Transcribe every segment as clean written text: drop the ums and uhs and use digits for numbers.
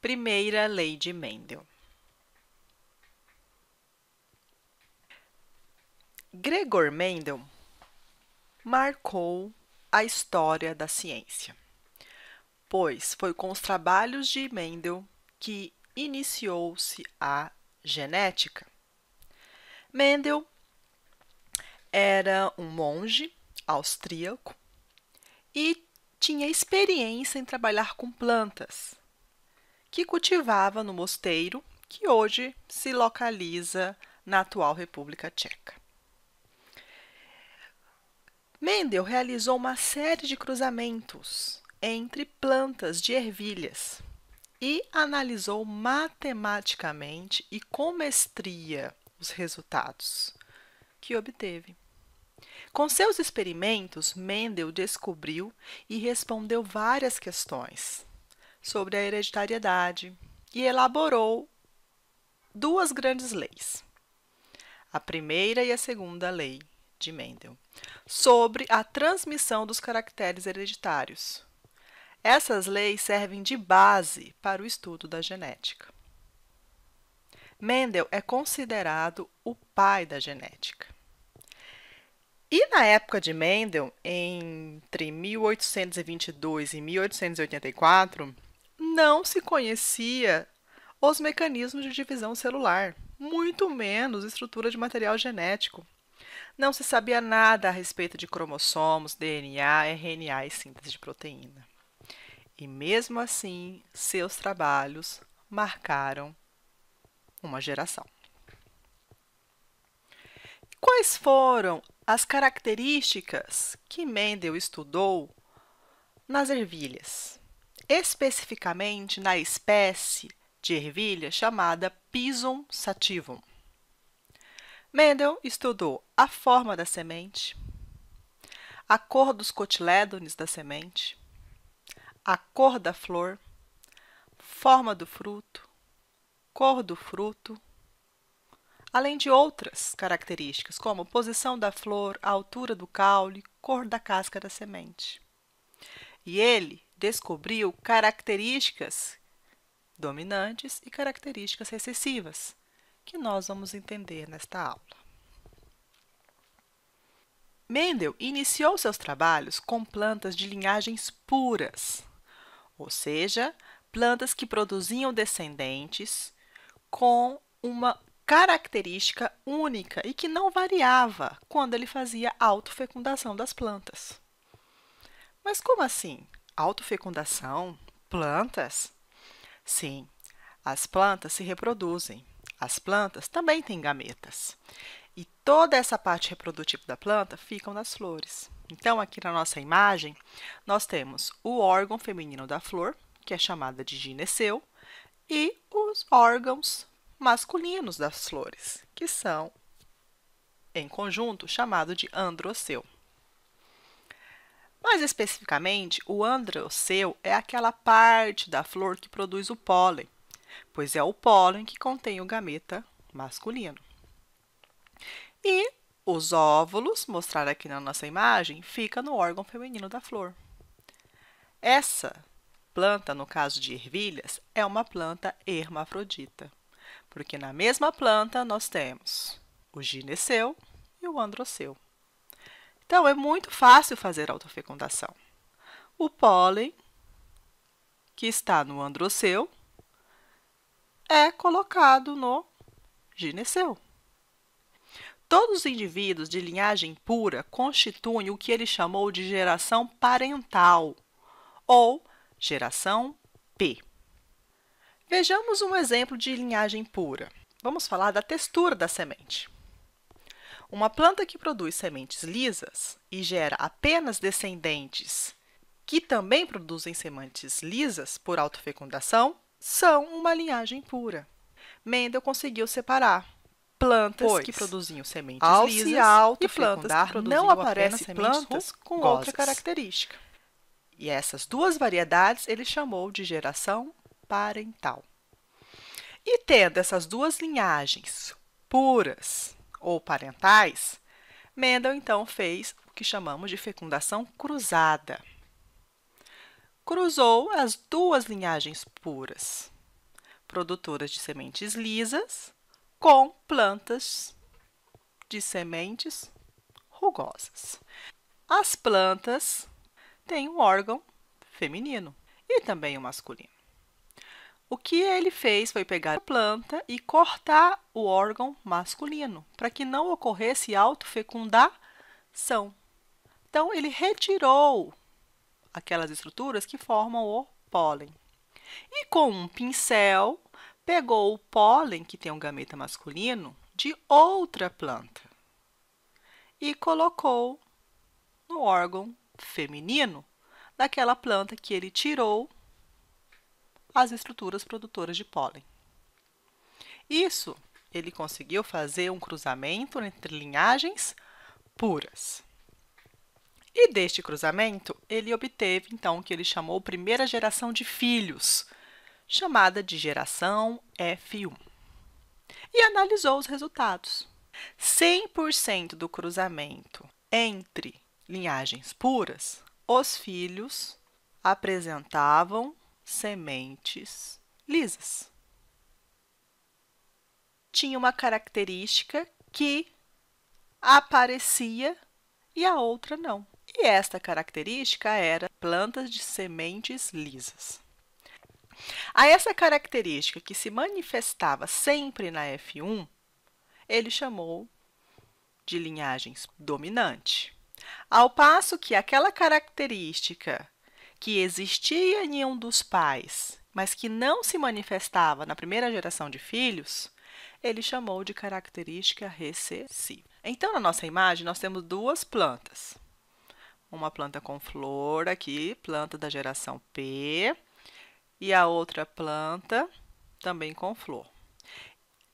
Primeira lei de Mendel. Gregor Mendel marcou a história da ciência, pois foi com os trabalhos de Mendel que iniciou-se a genética. Mendel era um monge austríaco e tinha experiência em trabalhar com plantas, que cultivava no mosteiro, que hoje se localiza na atual República Tcheca. Mendel realizou uma série de cruzamentos entre plantas de ervilhas e analisou matematicamente e com mestria os resultados que obteve. Com seus experimentos, Mendel descobriu e respondeu várias questões sobre a hereditariedade e elaborou duas grandes leis, a primeira e a segunda lei de Mendel, sobre a transmissão dos caracteres hereditários. Essas leis servem de base para o estudo da genética. Mendel é considerado o pai da genética. E na época de Mendel, entre 1822 e 1884, não se conhecia os mecanismos de divisão celular, muito menos estrutura de material genético. Não se sabia nada a respeito de cromossomos, DNA, RNA e síntese de proteína. E mesmo assim, seus trabalhos marcaram uma geração. Quais foram as características que Mendel estudou nas ervilhas, especificamente na espécie de ervilha chamada Pisum sativum? Mendel estudou a forma da semente, a cor dos cotilédones da semente, a cor da flor, forma do fruto, cor do fruto, além de outras características, como posição da flor, altura do caule, cor da casca da semente. E ele descobriu características dominantes e características recessivas, que nós vamos entender nesta aula. Mendel iniciou seus trabalhos com plantas de linhagens puras, ou seja, plantas que produziam descendentes com uma característica única e que não variava quando ele fazia autofecundação das plantas. Mas como assim? Autofecundação? Plantas? Sim, as plantas se reproduzem. As plantas também têm gametas. E toda essa parte reprodutiva da planta ficam nas flores. Então, aqui na nossa imagem, nós temos o órgão feminino da flor, que é chamada de gineceu, e os órgãos masculinos das flores, que são, em conjunto, chamado de androceu. Mais especificamente, o androceu é aquela parte da flor que produz o pólen, pois é o pólen que contém o gameta masculino. E os óvulos, mostrado aqui na nossa imagem, fica no órgão feminino da flor. Essa planta, no caso de ervilhas, é uma planta hermafrodita, porque na mesma planta nós temos o gineceu e o androceu. Então, é muito fácil fazer autofecundação. O pólen, que está no androceu, é colocado no gineceu. Todos os indivíduos de linhagem pura constituem o que ele chamou de geração parental, ou geração P. Vejamos um exemplo de linhagem pura. Vamos falar da textura da semente. Uma planta que produz sementes lisas e gera apenas descendentes que também produzem sementes lisas por autofecundação são uma linhagem pura. Mendel conseguiu separar plantas que produziam sementes lisas e plantas que produziam apenas sementes com outra característica. E essas duas variedades ele chamou de geração parental. E tendo essas duas linhagens puras ou parentais, Mendel então fez o que chamamos de fecundação cruzada. Cruzou as duas linhagens puras produtoras de sementes lisas com plantas de sementes rugosas. As plantas têm um órgão feminino e também um masculino. O que ele fez foi pegar a planta e cortar o órgão masculino, para que não ocorresse autofecundação. Então, ele retirou aquelas estruturas que formam o pólen. E com um pincel, pegou o pólen, que tem um gameta masculino, de outra planta e colocou no órgão feminino daquela planta que ele tirou as estruturas produtoras de pólen. Isso ele conseguiu fazer um cruzamento entre linhagens puras. E deste cruzamento, ele obteve, então, o que ele chamou primeira geração de filhos, chamada de geração F1. E analisou os resultados. 100% do cruzamento entre linhagens puras, os filhos apresentavam sementes lisas. Tinha uma característica que aparecia e a outra não. E esta característica era plantas de sementes lisas. A essa característica que se manifestava sempre na F1, ele chamou de linhagens dominante. Ao passo que aquela característica que existia em um dos pais, mas que não se manifestava na primeira geração de filhos, ele chamou de característica recessiva. Então, na nossa imagem, nós temos duas plantas. Uma planta com flor aqui, planta da geração P, e a outra planta também com flor.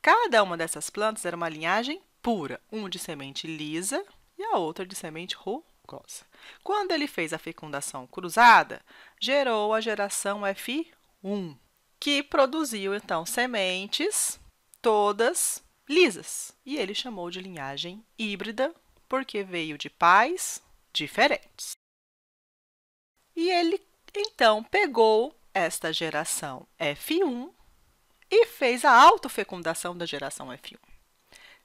Cada uma dessas plantas era uma linhagem pura, uma de semente lisa e a outra de semente rugosa. Quando ele fez a fecundação cruzada, gerou a geração F1, que produziu, então, sementes todas lisas. E ele chamou de linhagem híbrida, porque veio de pais diferentes. E ele, então, pegou esta geração F1 e fez a autofecundação da geração F1.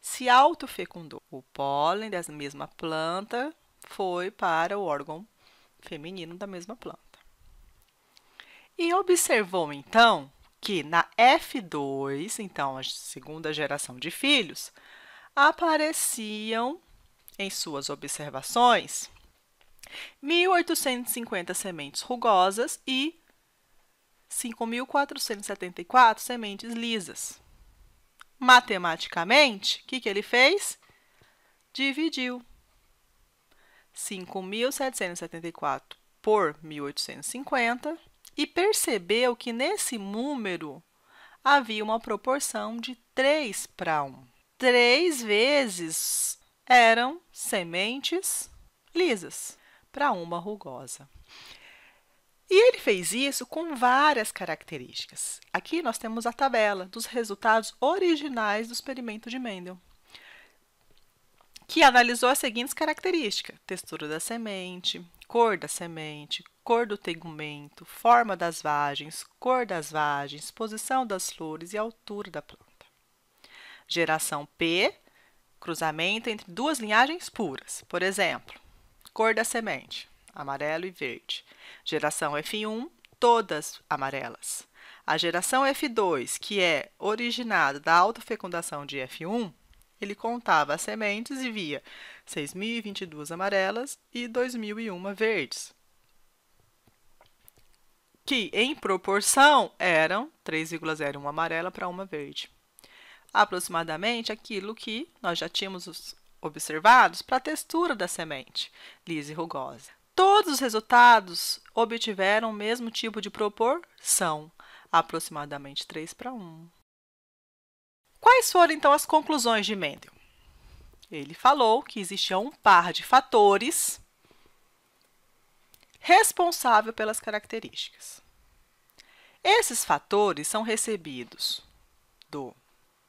Se autofecundou. O pólen da mesma planta foi para o órgão feminino da mesma planta. E observou, então, que na F2, então, a segunda geração de filhos, apareciam, em suas observações, 1.850 sementes rugosas e 5.474 sementes lisas. Matematicamente, o que ele fez? Dividiu 5.774 por 1.850 e percebeu que nesse número havia uma proporção de 3:1. 3 vezes eram sementes lisas para uma rugosa. E ele fez isso com várias características. Aqui nós temos a tabela dos resultados originais do experimento de Mendel, que analisou as seguintes características: textura da semente, cor do tegumento, forma das vagens, cor das vagens, posição das flores e altura da planta. Geração P, cruzamento entre duas linhagens puras. Por exemplo, cor da semente, amarelo e verde. Geração F1, todas amarelas. A geração F2, que é originada da autofecundação de F1, ele contava as sementes e via 6.022 amarelas e 2.001 verdes, que em proporção eram 3,01 amarela para uma verde. Aproximadamente aquilo que nós já tínhamos observados para a textura da semente, lisa e rugosa. Todos os resultados obtiveram o mesmo tipo de proporção, aproximadamente 3:1. Quais foram, então, as conclusões de Mendel? Ele falou que existia um par de fatores responsável pelas características. Esses fatores são recebidos do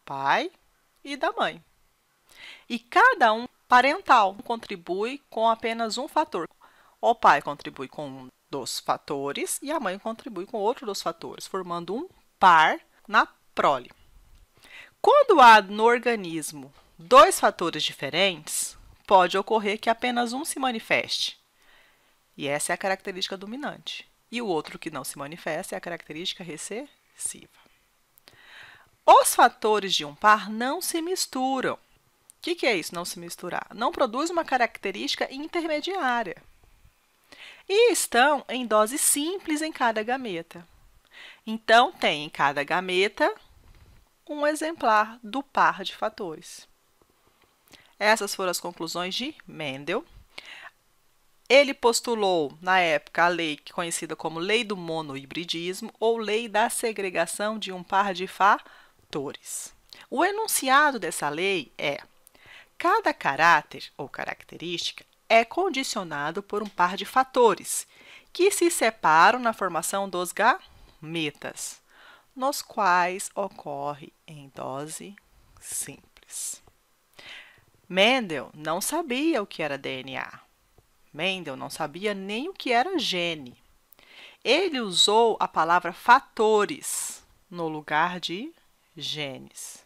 pai e da mãe. E cada um parental contribui com apenas um fator. O pai contribui com um dos fatores e a mãe contribui com outro dos fatores, formando um par na prole. Quando há no organismo dois fatores diferentes, pode ocorrer que apenas um se manifeste. E essa é a característica dominante. E o outro que não se manifesta é a característica recessiva. Os fatores de um par não se misturam. O que é isso, não se misturar? Não produz uma característica intermediária. E estão em dose simples em cada gameta. Então, tem em cada gameta um exemplar do par de fatores. Essas foram as conclusões de Mendel. Ele postulou, na época, a lei conhecida como Lei do Monohibridismo ou Lei da Segregação de um par de fatores. O enunciado dessa lei é: cada caráter ou característica é condicionado por um par de fatores que se separam na formação dos gametas, nos quais ocorre em dose simples. Mendel não sabia o que era DNA. Mendel não sabia nem o que era gene. Ele usou a palavra fatores no lugar de genes.